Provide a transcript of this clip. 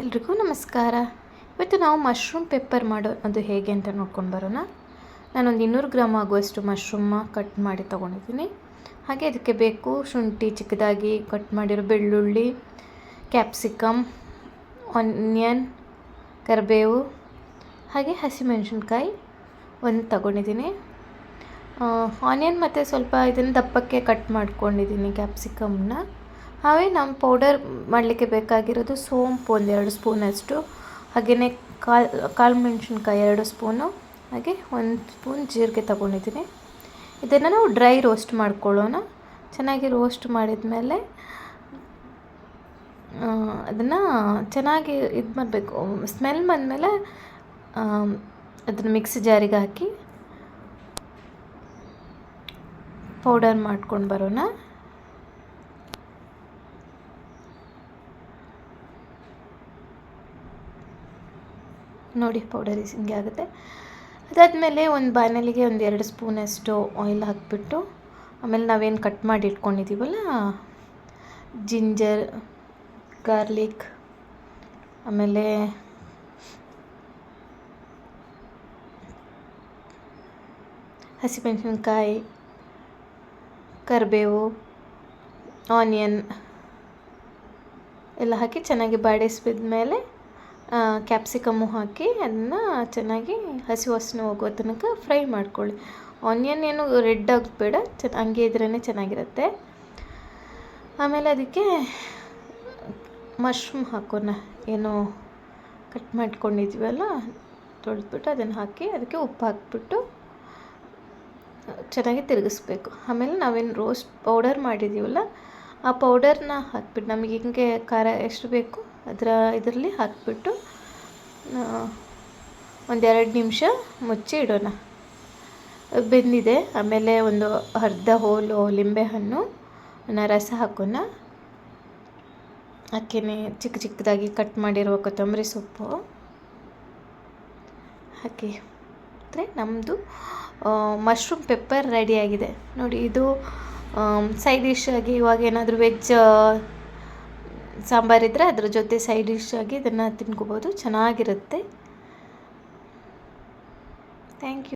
ಎಲ್ರಿಗೂ ನಮಸ್ಕಾರ. ಇವತ್ತು ನಾವು ಮಶ್ರೂಮ್ ಪೆಪ್ಪರ್ ಮಾಡೋದು ಹೇಗೆ ಅಂತ ನೋಡ್ಕೊಂಡು ಬರೋಣ. ನಾನೊಂದು 200 ಗ್ರಾಮ್ ಆಗುವಷ್ಟು ಮಶ್ರೂಮ ಕಟ್ ಮಾಡಿ ತೊಗೊಂಡಿದ್ದೀನಿ. ಹಾಗೆ ಅದಕ್ಕೆ ಬೇಕು ಶುಂಠಿ ಚಿಕ್ಕದಾಗಿ ಕಟ್ ಮಾಡಿರೋ, ಬೆಳ್ಳುಳ್ಳಿ, ಕ್ಯಾಪ್ಸಿಕಮ್, ಆನಿಯನ್, ಕರಿಬೇವು, ಹಾಗೆ ಹಸಿಮೆಣಸಿನ್ಕಾಯಿ ಒಂದು ತಗೊಂಡಿದ್ದೀನಿ. ಆನಿಯನ್ ಮತ್ತು ಸ್ವಲ್ಪ ಇದನ್ನು ದಪ್ಪಕ್ಕೆ ಕಟ್ ಮಾಡ್ಕೊಂಡಿದ್ದೀನಿ ಕ್ಯಾಪ್ಸಿಕಮ್ನ. ಹಾಗೆ ನಮ್ಮ ಪೌಡರ್ ಮಾಡಲಿಕ್ಕೆ ಬೇಕಾಗಿರೋದು ಸೋಂಪು 1-2 ಸ್ಪೂನಷ್ಟು, ಹಾಗೆಯೇ ಕಾಳು ಮೆಣಸಿನ್ಕಾಯಿ 2 ಸ್ಪೂನು, ಹಾಗೆ 1 ಸ್ಪೂನ್ ಜೀರಿಗೆ ತಗೊಂಡಿದ್ದೀನಿ. ಇದನ್ನು ನಾವು ಡ್ರೈ ರೋಸ್ಟ್ ಮಾಡ್ಕೊಳ್ಳೋಣ. ಚೆನ್ನಾಗಿ ರೋಸ್ಟ್ ಮಾಡಿದ ಮೇಲೆ ಅದನ್ನು ಚೆನ್ನಾಗಿ ಇದು ಮಾಡಬೇಕು. ಸ್ಮೆಲ್ ಬಂದಮೇಲೆ ಅದನ್ನು ಮಿಕ್ಸಿ ಜಾರಿಗೆ ಹಾಕಿ ಪೌಡರ್ ಮಾಡ್ಕೊಂಡು ಬರೋಣ. ನೋಡಿ, ಪೌಡರ್ ಹಿಂಗೆ ಆಗುತ್ತೆ. ಅದಾದಮೇಲೆ ಒಂದು ಬಾಣಲಿಗೆ 1-2 ಸ್ಪೂನಷ್ಟು ಆಯಿಲ್ ಹಾಕಿಬಿಟ್ಟು, ಆಮೇಲೆ ನಾವೇನು ಕಟ್ ಮಾಡಿ ಇಟ್ಕೊಂಡಿದ್ದೀವಲ್ಲ, ಜಿಂಜರ್, ಗಾರ್ಲಿಕ್, ಆಮೇಲೆ ಹಸಿಮೆಣಸಿನ್ಕಾಯಿ, ಕರಿಬೇವು, ಆನಿಯನ್ ಎಲ್ಲ ಹಾಕಿ ಚೆನ್ನಾಗಿ ಬಾಡಿಸಿದ ಮೇಲೆ ಕ್ಯಾಪ್ಸಿಕಮ್ಮು ಹಾಕಿ ಅದನ್ನು ಚೆನ್ನಾಗಿ ಹಸಿ ವಾಸನೆ ಹೋಗೋ ತನಕ ಫ್ರೈ ಮಾಡ್ಕೊಳ್ಳಿ. ಆನಿಯನ್ ಏನು ರೆಡ್ ಆಗಬೇಡ, ಹಂಗೆ ಇದ್ರೇ ಚೆನ್ನಾಗಿರುತ್ತೆ. ಆಮೇಲೆ ಅದಕ್ಕೆ ಮಶ್ರೂಮ್ ಹಾಕೋಣ, ಏನು ಕಟ್ ಮಾಡ್ಕೊಂಡಿದ್ದೀವಲ್ಲ, ತೊಳೆದ್ಬಿಟ್ಟು ಅದನ್ನು ಹಾಕಿ ಅದಕ್ಕೆ ಉಪ್ಪು ಹಾಕ್ಬಿಟ್ಟು ಚೆನ್ನಾಗಿ ತಿರುಗಿಸ್ಬೇಕು. ಆಮೇಲೆ ನಾವೇನು ರೋಸ್ಟ್ ಪೌಡರ್ ಮಾಡಿದ್ದೀವಲ್ಲ, ಆ ಪೌಡರ್ನ ಹಾಕ್ಬಿಟ್ಟು ನಮಗೆ ಹಿಂಗೆ ಖಾರ ಎಷ್ಟು ಬೇಕು ಇದರಲ್ಲಿ ಹಾಕಿಬಿಟ್ಟು 1-2 ನಿಮಿಷ ಮುಚ್ಚಿ ಇಡೋಣ. ಬೆಂದಿದೆ. ಆಮೇಲೆ ಒಂದು ಅರ್ಧ ಹೋಲು ಲಿಂಬೆಹಣ್ಣು ರಸ ಹಾಕೋಣ. ಹಾಕೇನೆ ಚಿಕ್ಕ ಚಿಕ್ಕದಾಗಿ ಕಟ್ ಮಾಡಿರುವ ಕೊತ್ತಂಬರಿ ಸೊಪ್ಪು ಹಾಕಿ ಅಂದರೆ ನಮ್ಮದು ಮಶ್ರೂಮ್ ಪೆಪ್ಪರ್ ರೆಡಿಯಾಗಿದೆ ನೋಡಿ. ಇದು ಸೈಡ್ ಡಿಶ್ ಆಗಿ ಇವಾಗ ಏನಾದರೂ ವೆಜ್ ಸಾಂಬಾರಿದ್ದರೆ ಅದ್ರ ಜೊತೆ ಸೈಡ್ ಡಿಶ್ ಆಗಿ ಇದನ್ನು ತಿನ್ಕೋಬೋದು, ಚೆನ್ನಾಗಿರುತ್ತೆ. Thank you.